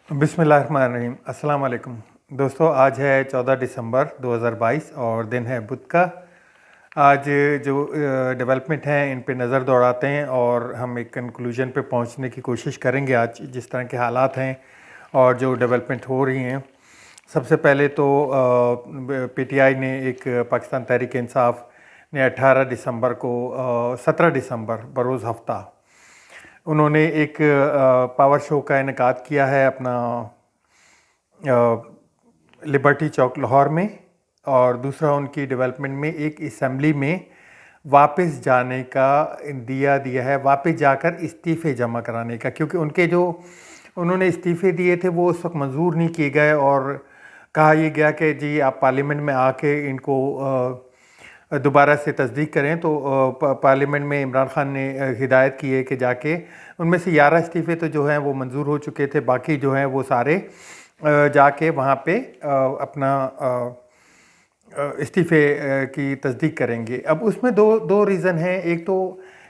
बिस्मिल्लाहिर्रहमानिर्रहीम। अस्सलाम वालेकुम दोस्तों। आज है 14 दिसंबर 2022 और दिन है बुध का। आज जो डेवलपमेंट हैं इन पे नज़र दौड़ाते हैं और हम एक कंक्लूजन पे पहुंचने की कोशिश करेंगे। आज जिस तरह के हालात हैं और जो डेवलपमेंट हो रही हैं, सबसे पहले तो पीटीआई ने एक पाकिस्तान तहरीक इंसाफ ने 18 दिसंबर को 17 दिसंबर बरोज़ हफ्ता उन्होंने एक पावर शो का इनेकाद किया है अपना लिबर्टी चौक लाहौर में। और दूसरा उनकी डेवलपमेंट में एक असम्बली में वापस जाने का दिया है, वापस जाकर इस्तीफ़े जमा कराने का, क्योंकि उनके जो उन्होंने इस्तीफ़े दिए थे वो उस वक्त मंजूर नहीं किए गए और कहा यह गया कि जी आप पार्लियामेंट में आके इनको दोबारा से तस्दीक करें। तो पार्लियामेंट में इमरान खान ने हिदायत की है कि जाके उनमें से 11 इस्तीफ़े तो जो हैं वो मंजूर हो चुके थे, बाकी जो हैं वो सारे जाके वहाँ पे अपना इस्तीफ़े की तस्दीक करेंगे। अब उसमें दो रीज़न हैं। एक तो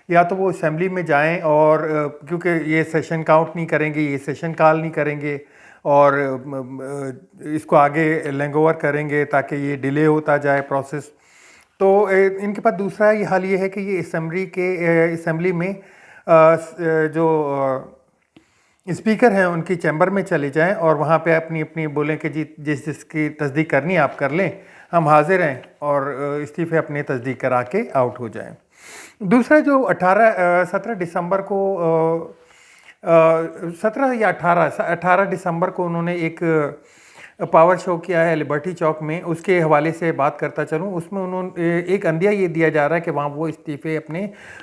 या तो वो असेंबली में जाएं और क्योंकि ये सेशन काउंट नहीं करेंगे, ये सेशन कॉल नहीं करेंगे और इसको आगे लैंग ओवर करेंगे ताकि ये डिले होता जाए प्रोसेस। तो इनके पास दूसरा ये हाल ये है कि ये असेंबली में जो स्पीकर हैं उनकी चैम्बर में चले जाएं और वहाँ पे अपनी अपनी बोलें कि जी जिसकी तस्दीक करनी है आप कर लें, हम हाजिर हैं, और इस्तीफ़े अपने तस्दीक करा के आउट हो जाएं। दूसरा जो 17 दिसंबर को 17 या 18 दिसंबर को उन्होंने एक पावर शो किया है लिबर्टी चौक में, उसके हवाले से बात करता चलूँ। उसमें उन्होंने एक अंदिया ये दिया जा रहा है कि वहाँ वो इस्तीफ़े अपने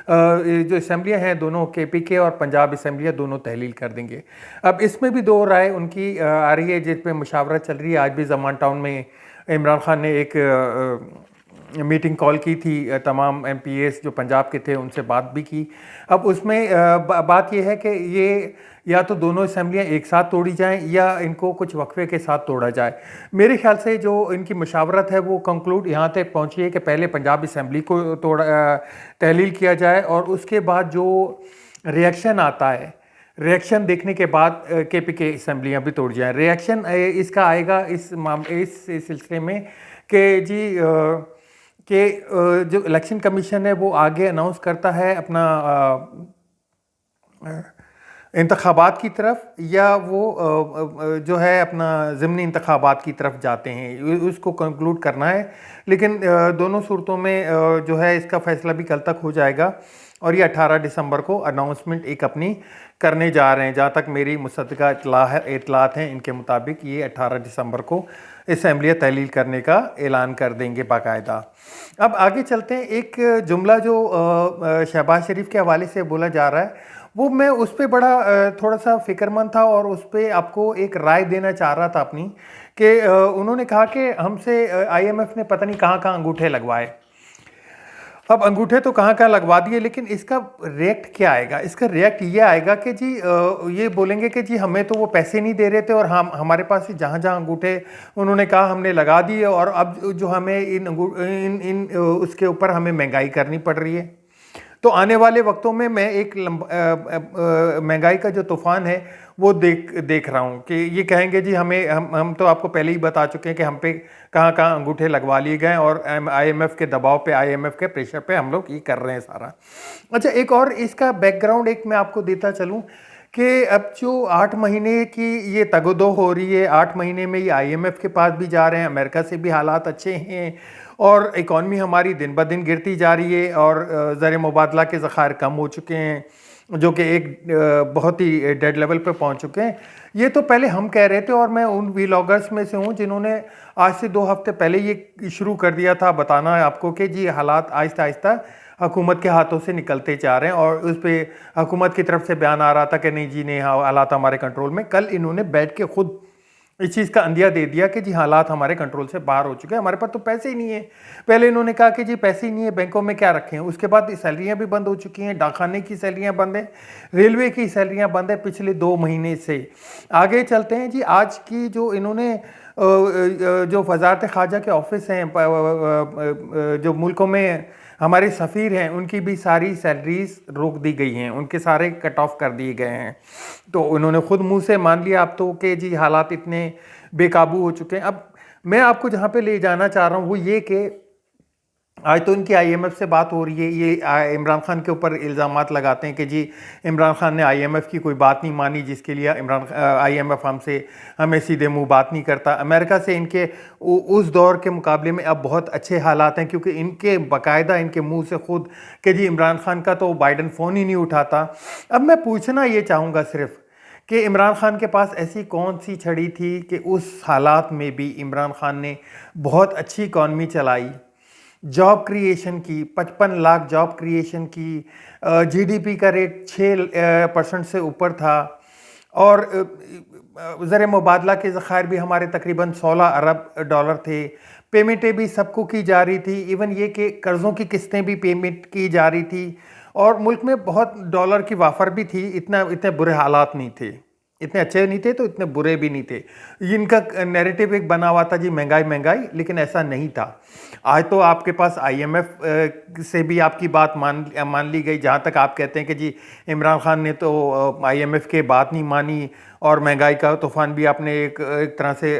जो असम्बलियाँ हैं दोनों केपीके और पंजाब असम्बलियाँ दोनों तहलील कर देंगे। अब इसमें भी दो राय उनकी आ रही है जिस पे मुशावरत चल रही है। आज भी ज़मान टाउन में इमरान खान ने एक मीटिंग कॉल की थी, तमाम एमपीएस जो पंजाब के थे उनसे बात भी की। अब उसमें बात यह है कि ये या तो दोनों असेंबलियाँ एक साथ तोड़ी जाएं या इनको कुछ वक्फे के साथ तोड़ा जाए। मेरे ख्याल से जो इनकी मुशावरत है वो कंक्लूड यहाँ तक पहुँची है कि पहले पंजाब असेंबली को तहलील किया जाए और उसके बाद जो रिएक्शन आता है, रिएक्शन देखने के बाद केपीके असेंबलियाँ भी तोड़ जाएं। रिएक्शन इसका आएगा इस सिलसिले में कि जी कि जो इलेक्शन कमीशन है वो आगे अनाउंस करता है अपना इंतखाबात की तरफ, या वो जो है अपना ज़िमनी इंतखाबात की तरफ जाते हैं, उसको कंक्लूड करना है। लेकिन दोनों सूरतों में जो है इसका फ़ैसला भी कल तक हो जाएगा और ये 18 दिसंबर को अनाउंसमेंट एक अपनी करने जा रहे हैं। जहाँ तक मेरी मुसद्दका इतलात हैं इनके मुताबिक ये 18 दिसंबर को असेंबलियाँ तहलील करने का ऐलान कर देंगे बाकायदा। अब आगे चलते हैं। एक जुमला जो शहबाज शरीफ के हवाले से बोला जा रहा है वो मैं उस पर बड़ा थोड़ा सा फ़िक्रमंद था और उस पर आपको एक राय देना चाह रहा था अपनी, कि उन्होंने कहा कि हमसे आईएमएफ ने पता नहीं कहाँ कहाँ अंगूठे लगवाए। अब अंगूठे तो कहाँ कहाँ लगवा दिए, लेकिन इसका रिएक्ट क्या आएगा? इसका रिएक्ट ये आएगा कि जी ये बोलेंगे कि जी हमें तो वो पैसे नहीं दे रहे थे और हम हमारे पास जहाँ जहाँ अंगूठे उन्होंने कहा हमने लगा दिए और अब जो हमें इन उसके ऊपर हमें महंगाई करनी पड़ रही है। तो आने वाले वक्तों में मैं एक महंगाई का जो तूफ़ान है वो देख रहा हूँ कि ये कहेंगे जी हम तो आपको पहले ही बता चुके हैं कि हम पे कहाँ कहाँ अंगूठे लगवा लिए गए और आईएमएफ के दबाव पे, आईएमएफ के प्रेशर पे हम लोग ये कर रहे हैं सारा। अच्छा, एक और इसका बैकग्राउंड एक मैं आपको देता चलूँ कि अब जो 8 महीने की ये तगदो हो रही है, 8 महीने में ये आईएमएफ के पास भी जा रहे हैं, अमेरिका से भी हालात अच्छे हैं और इकॉनमी हमारी दिन ब दिन गिरती जा रही है और ज़र मुबादला के ज़खायर कम हो चुके हैं जो कि एक बहुत ही डेड लेवल पे पहुंच चुके हैं। ये तो पहले हम कह रहे थे और मैं उन व्लॉगर्स में से हूं जिन्होंने आज से 2 हफ्ते पहले ये शुरू कर दिया था बताना आपको कि जी हालात आहिस्ता आहिस्ता हुकूमत के हाथों से निकलते जा रहे हैं और उस पर हुकूमत की तरफ से बयान आ रहा था कि नहीं जी नहीं, हालात हमारे कंट्रोल में। कल इन्होंने बैठ के खुद इस चीज़ का अंदिया दे दिया कि जी हालात हमारे कंट्रोल से बाहर हो चुके हैं, हमारे पास तो पैसे ही नहीं है। पहले इन्होंने कहा कि जी पैसे ही नहीं है, बैंकों में क्या रखें। उसके बाद सैलरियां भी बंद हो चुकी हैं, डाकखाने की सैलरियां बंद हैं, रेलवे की सैलरियां बंद है पिछले 2 महीने से। आगे चलते हैं जी। आज की जो इन्होंने जो वजारत ख़ारजा के ऑफिस हैं जो मुल्कों में हमारे सफ़ीर हैं उनकी भी सारी सैलरीज रोक दी गई हैं, उनके सारे कट ऑफ कर दिए गए हैं। तो उन्होंने खुद मुंह से मान लिया अब तो कि जी हालात इतने बेकाबू हो चुके हैं। अब मैं आपको जहाँ पे ले जाना चाह रहा हूँ वो ये कि आज तो इनकी आईएमएफ से बात हो रही है, ये इमरान खान के ऊपर इल्ज़ामात लगाते हैं कि जी इमरान खान ने आईएमएफ की कोई बात नहीं मानी, जिसके लिए आईएमएफ हमें सीधे मुंह बात नहीं करता। अमेरिका से इनके उस दौर के मुकाबले में अब बहुत अच्छे हालात हैं, क्योंकि इनके बाकायदा इनके मुंह से खुद कि जी इमरान खान का तो बाइडन फ़ोन ही नहीं उठाता। अब मैं पूछना ये चाहूँगा सिर्फ कि इमरान खान के पास ऐसी कौन सी छड़ी थी कि उस हालात में भी इमरान खान ने बहुत अच्छी इकॉनमी चलाई, जॉब क्रिएशन की, 55 लाख जॉब क्रिएशन की, जीडीपी का रेट 6% से ऊपर था, और ज़र मुबादला के ज़खायर भी हमारे तकरीबन 16 अरब डॉलर थे। पेमेंटें भी सबको की जा रही थी, इवन ये कि कर्ज़ों की किस्तें भी पेमेंट की जा रही थी, और मुल्क में बहुत डॉलर की वाफर भी थी। इतने बुरे हालात नहीं थे, इतने अच्छे नहीं थे तो इतने बुरे भी नहीं थे। इनका नैरेटिव एक बना हुआ था जी महंगाई महंगाई, लेकिन ऐसा नहीं था। आज तो आपके पास आईएमएफ से भी आपकी बात मान ली गई, जहाँ तक आप कहते हैं कि जी इमरान खान ने तो आईएमएफ के बात नहीं मानी, और महंगाई का तूफान भी आपने एक तरह से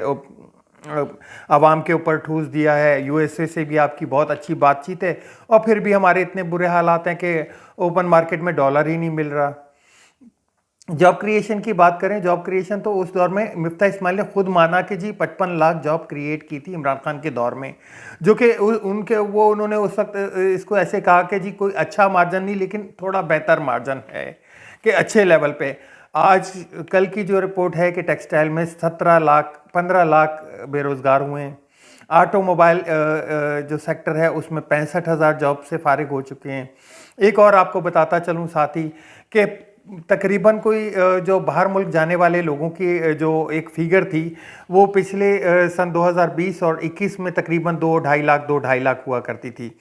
आवाम के ऊपर ठूस दिया है। यूएसए से भी आपकी बहुत अच्छी बातचीत है, और फिर भी हमारे इतने बुरे हालात हैं कि ओपन मार्केट में डॉलर ही नहीं मिल रहा। जॉब क्रिएशन की बात करें, जॉब क्रिएशन तो उस दौर में मिफ्ता इस्माइल ने खुद माना कि जी 55 लाख जॉब क्रिएट की थी इमरान खान के दौर में, जो कि उन्होंने उस वक्त इसको ऐसे कहा कि जी कोई अच्छा मार्जिन नहीं, लेकिन थोड़ा बेहतर मार्जिन है, कि अच्छे लेवल पे। आज कल की जो रिपोर्ट है कि टेक्सटाइल में 15 लाख बेरोज़गार हुए हैं। ऑटोमोबाइल जो सेक्टर है उसमें 65,000 जॉब से फारिग हो चुके हैं। एक और आपको बताता चलूँ साथ ही कि तकरीबन कोई जो बाहर मुल्क जाने वाले लोगों की जो एक फिगर थी, वो पिछले सन 2020 और 21 में तकरीबन 2-2.5 लाख हुआ करती थी।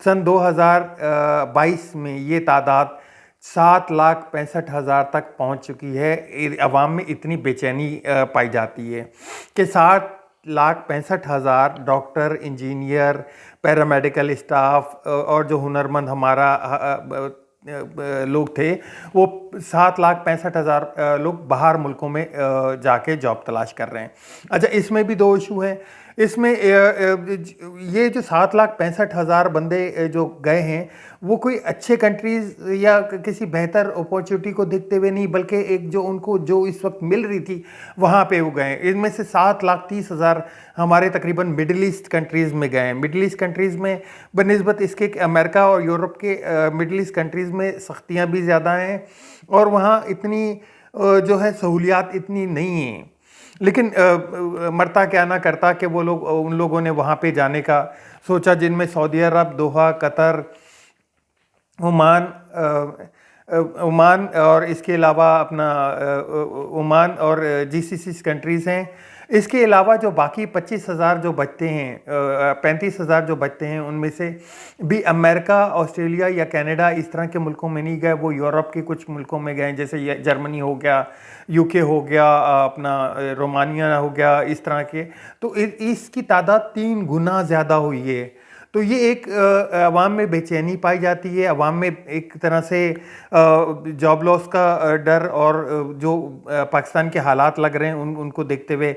सन 2022 में ये तादाद 7,65,000 तक पहुंच चुकी है। अवाम में इतनी बेचैनी पाई जाती है कि 7,65,000 डॉक्टर, इंजीनियर, पैरामेडिकल स्टाफ और जो हुनरमंद हमारा लोग थे, वो 7,65,000 लोग बाहर मुल्कों में जाके जॉब तलाश कर रहे हैं। अच्छा, इसमें भी दो इशू हैं। इसमें ये जो 7,65,000 बंदे जो गए हैं, वो कोई अच्छे कंट्रीज़ या किसी बेहतर अपॉर्चुनिटी को देखते हुए नहीं, बल्कि एक जो उनको जो इस वक्त मिल रही थी वहाँ पे वो गए। इनमें से 7,30,000 हमारे तकरीबन मिडिल ईस्ट कंट्रीज़ में गए हैं। मिडिल ईस्ट कंट्रीज़ में बनिस्बत इसके अमेरिका और यूरोप के मिडिल ईस्ट कंट्रीज़ में सख्तियाँ भी ज़्यादा हैं, और वहाँ इतनी जो है सहूलियात इतनी नहीं हैं। लेकिन मरता क्या ना करता कि वो लोग, उन लोगों ने वहाँ पे जाने का सोचा, जिनमें सऊदी अरब, दोहा, कतर, ओमान और इसके अलावा अपना ओमान और जीसीसी कंट्रीज़ हैं। इसके अलावा जो बाकी 25,000 जो बचते हैं, 35,000 जो बचते हैं, उनमें से भी अमेरिका, ऑस्ट्रेलिया या कनाडा इस तरह के मुल्कों में नहीं गए, वो यूरोप के कुछ मुल्कों में गए, जैसे जर्मनी हो गया, यूके हो गया, अपना रोमानिया हो गया, इस तरह के। तो इसकी तादाद 3 गुना ज़्यादा हुई है। तो ये एक अवाम में बेचैनी पाई जाती है, अवाम में एक तरह से जॉब लॉस का डर, और जो पाकिस्तान के हालात लग रहे हैं उनको देखते हुए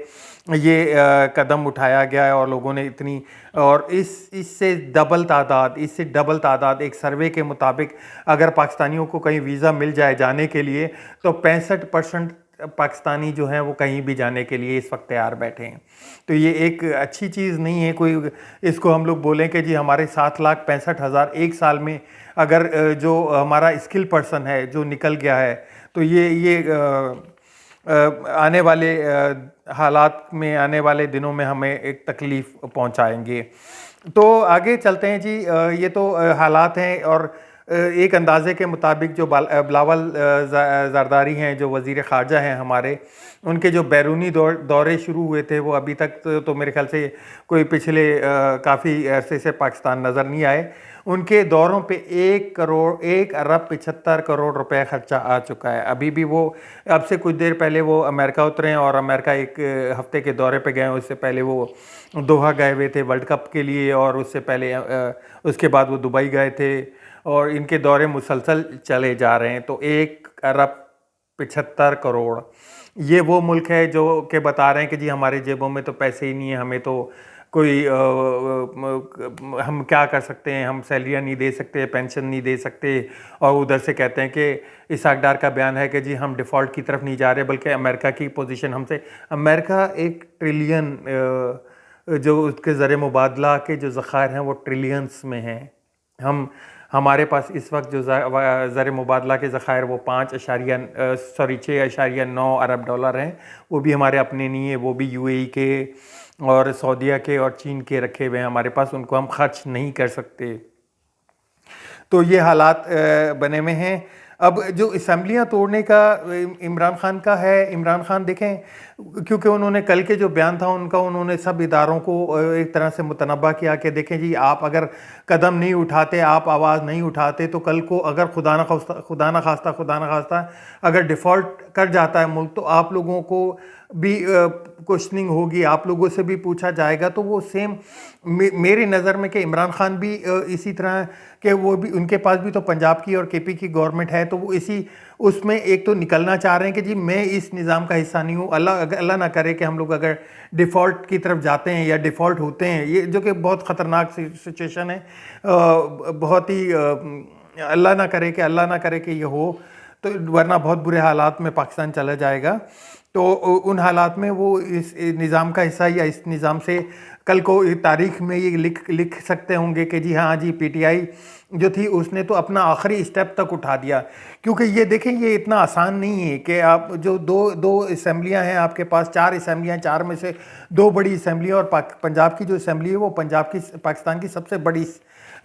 ये कदम उठाया गया है। और लोगों ने इतनी, और इससे डबल तादाद एक सर्वे के मुताबिक अगर पाकिस्तानियों को कहीं वीज़ा मिल जाए जाने के लिए, तो 65% पाकिस्तानी जो हैं वो कहीं भी जाने के लिए इस वक्त तैयार बैठे हैं। तो ये एक अच्छी चीज़ नहीं है कोई इसको हम लोग बोलें कि जी हमारे 7,65,000 एक साल में अगर जो हमारा स्किल पर्सन है जो निकल गया है, तो ये आने वाले हालात में, आने वाले दिनों में हमें एक तकलीफ़ पहुंचाएंगे। तो आगे चलते हैं जी। ये तो हालात हैं, और एक अंदाजे के मुताबिक जो बिलावल ज़रदारी हैं, जो वज़ीर ख़ारजा हैं हमारे, उनके जो बैरूनी दौरे शुरू हुए थे वो अभी तक तो मेरे ख्याल से कोई पिछले काफ़ी अरसे से पाकिस्तान नज़र नहीं आए। उनके दौरों पे 1 अरब 75 करोड़ रुपए खर्चा आ चुका है। अभी भी वो, अब से कुछ देर पहले वो अमेरिका उतरे हैं और अमेरिका एक हफ्ते के दौरे पे गए। उससे पहले वो दोहा गए हुए थे वर्ल्ड कप के लिए, और उससे पहले उसके बाद वो दुबई गए थे, और इनके दौरे मुसलसल चले जा रहे हैं। तो 1 अरब 75 करोड़, ये वो मुल्क है जो के बता रहे हैं कि जी हमारे जेबों में तो पैसे ही नहीं है, हमें तो कोई हम क्या कर सकते हैं, हम सैलरियाँ नहीं दे सकते, पेंशन नहीं दे सकते। और उधर से कहते हैं कि इसाक डार का बयान है कि जी हम डिफ़ॉल्ट की तरफ नहीं जा रहे, बल्कि अमेरिका की पोजीशन हमसे, अमेरिका 1 ट्रिलियन जो उसके ज़र मुबादला के जो ज़ख़ायर हैं वो ट्रिलियंस में हैं। हमारे पास इस वक्त जो ज़र मुबादला के ज़ख़ायर वो 6.9 अरब डॉलर हैं। वो भी हमारे अपने नहीं है, वो भी यूएई के और सऊदीया के और चीन के रखे हुए हैं हमारे पास, उनको हम खर्च नहीं कर सकते। तो ये हालात बने हुए हैं। अब जो असम्बलियाँ तोड़ने का इमरान खान का है, इमरान खान देखें, क्योंकि उन्होंने कल के जो बयान था उनका, उन्होंने सब इदारों को एक तरह से मुतनब्बा किया कि देखें जी, आप अगर कदम नहीं उठाते, आप आवाज़ नहीं उठाते, तो कल को अगर खुदा न खास्ता अगर डिफ़ॉल्ट कर जाता है मुल्क, तो आप लोगों को भी क्वेश्चनिंग होगी, आप लोगों से भी पूछा जाएगा। तो वो सेम मेरी नज़र में कि इमरान खान भी इसी तरह कि वो भी, उनके पास भी तो पंजाब की और केपी की गवर्नमेंट है, तो वो इसी उसमें एक तो निकलना चाह रहे हैं कि जी मैं इस निज़ाम का हिस्सा नहीं हूँ। अल्लाह ना करे कि हम लोग अगर डिफ़ॉल्ट की तरफ जाते हैं या डिफ़ॉल्ट होते हैं, ये जो कि बहुत ख़तरनाक सिचुएशन है, बहुत ही अल्लाह ना करे कि ये हो, तो वरना बहुत बुरे हालात में पाकिस्तान चला जाएगा। तो उन हालात में वो इस निज़ाम का हिस्सा, या इस निज़ाम से कल को तारीख़ में ये लिख सकते होंगे कि जी हाँ जी, पीटीआई जो थी उसने तो अपना आखिरी स्टेप तक उठा दिया। क्योंकि ये देखें, ये इतना आसान नहीं है कि आप जो दो असम्बलियाँ हैं आपके पास, 4 असम्बलियाँ, 4 में से 2 बड़ी असम्बलियाँ, और पंजाब की जो असम्बली है वो पाकिस्तान की सबसे बड़ी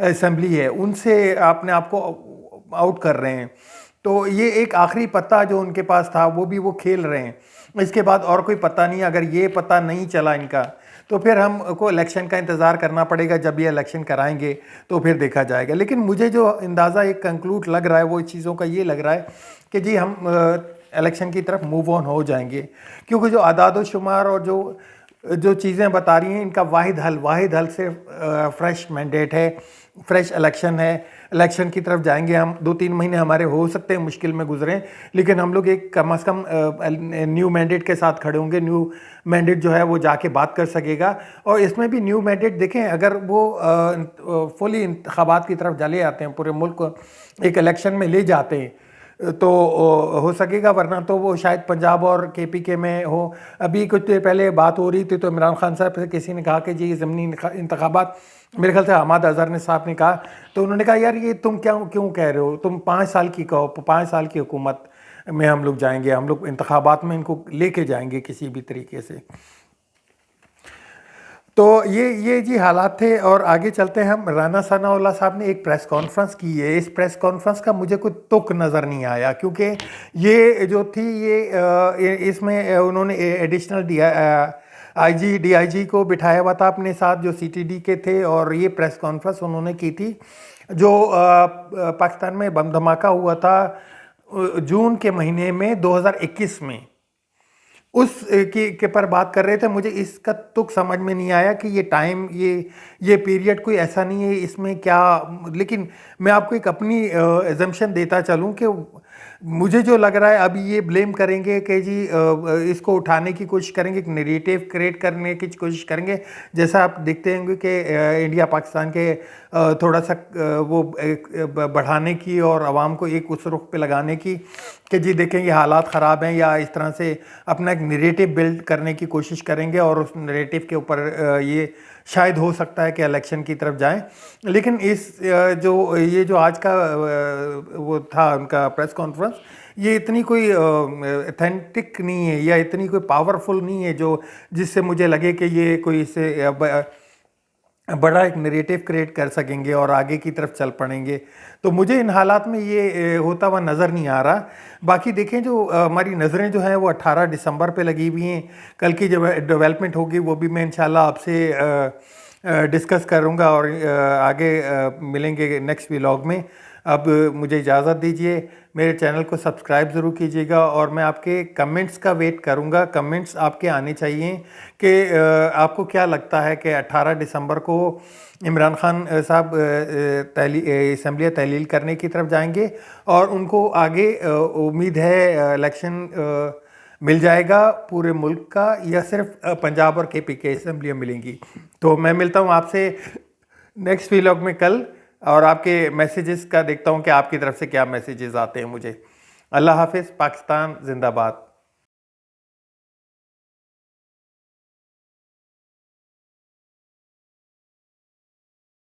असम्बली है, उनसे आपने आपको आउट कर रहे हैं। तो ये एक आखिरी पत्ता जो उनके पास था वो भी वो खेल रहे हैं। इसके बाद और कोई पता नहीं। अगर ये पता नहीं चला इनका, तो फिर हमको इलेक्शन का इंतज़ार करना पड़ेगा। जब ये इलेक्शन कराएंगे तो फिर देखा जाएगा। लेकिन मुझे जो अंदाज़ा एक कंक्लूड लग रहा है वो इस चीज़ों का ये लग रहा है कि जी हम इलेक्शन की तरफ मूव ऑन हो जाएंगे, क्योंकि जो आदाद शुमार और जो चीज़ें बता रही हैं, इनका वाहिद हल सिर्फ फ्रेश मैंडेट है, फ्रेश इलेक्शन है। इलेक्शन की तरफ जाएंगे हम। 2-3 महीने हमारे हो सकते हैं मुश्किल में गुजरें, लेकिन हम लोग एक कम से कम न्यू मैंडेट के साथ खड़े होंगे। न्यू मैंडेट जो है वो जाके बात कर सकेगा। और इसमें भी न्यू मैंडेट देखें, अगर वो फुली इंतखाबात की तरफ चले आते हैं, पूरे मुल्क को एक इलेक्शन में ले जाते हैं, तो हो सकेगा, वरना तो वो शायद पंजाब और केपीके में हो। अभी कुछ देर पहले बात हो रही थी तो इमरान खान साहब से किसी ने कहा कि जी ज़मीनी इंतखाबात, मेरे ख्याल से हमाद अजहर ने साहब ने कहा, तो उन्होंने कहा यार ये तुम क्यों कह रहे हो, तुम 5 साल की कहो, 5 साल की हुकूमत में हम लोग जाएंगे, हम लोग इंतखाबात में इनको लेके जाएंगे किसी भी तरीके से। तो ये जी हालात थे। और आगे चलते हैं हम। राना सनाउल्लाह साहब ने एक प्रेस कॉन्फ्रेंस की है। इस प्रेस कॉन्फ्रेंस का मुझे कोई तुक नज़र नहीं आया, क्योंकि ये जो थी ये इसमें उन्होंने एडिशनल डीआईजी को बिठाया हुआ था अपने साथ, जो सीटीडी के थे, और ये प्रेस कॉन्फ्रेंस उन्होंने की थी जो पाकिस्तान में बम धमाका हुआ था जून के महीने में 2021 में, उस के पर बात कर रहे थे। मुझे इसका तुक समझ में नहीं आया कि ये टाइम, ये पीरियड कोई ऐसा नहीं है इसमें क्या। लेकिन मैं आपको एक अपनी एजम्पशन देता चलूं कि मुझे जो लग रहा है अभी ये ब्लेम करेंगे कि जी इसको उठाने की कोशिश करेंगे, एक नैरेटिव क्रिएट करने की कोशिश करेंगे। जैसा आप देखते होंगे कि इंडिया पाकिस्तान के थोड़ा सा वो बढ़ाने की और आवाम को एक उस रुख पे लगाने की कि जी देखें ये हालात ख़राब हैं, या इस तरह से अपना एक नैरेटिव बिल्ड करने की कोशिश करेंगे, और उस नैरेटिव के ऊपर ये शायद हो सकता है कि इलेक्शन की तरफ जाएं। लेकिन ये जो आज का वो था उनका प्रेस कॉन्फ्रेंस, ये इतनी कोई ऑथेंटिक नहीं है, या इतनी कोई पावरफुल नहीं है जो जिससे मुझे लगे कि ये कोई इससे बड़ा एक नैरेटिव क्रिएट कर सकेंगे और आगे की तरफ चल पड़ेंगे। तो मुझे इन हालात में ये होता हुआ नज़र नहीं आ रहा। बाकी देखें, जो हमारी नज़रें जो हैं वो 18 दिसंबर पे लगी हुई हैं। कल की जो डेवलपमेंट होगी वो भी मैं इंशाल्लाह आपसे डिस्कस करूंगा और आगे मिलेंगे नेक्स्ट व्लॉग में। अब मुझे इजाज़त दीजिए। मेरे चैनल को सब्सक्राइब ज़रूर कीजिएगा और मैं आपके कमेंट्स का वेट करूंगा। कमेंट्स आपके आने चाहिए कि आपको क्या लगता है कि 18 दिसंबर को इमरान खान साहब असम्बली तहलील करने की तरफ जाएंगे और उनको आगे उम्मीद है इलेक्शन मिल जाएगा पूरे मुल्क का, या सिर्फ पंजाब और केपी के असम्बलियाँ मिलेंगी। तो मैं मिलता हूँ आपसे नेक्स्ट व्लॉग में कल और आपके मैसेजेस का देखता हूँ कि आपकी तरफ से क्या मैसेजेस आते हैं मुझे। अल्लाह हाफिज़। पाकिस्तान जिंदाबाद।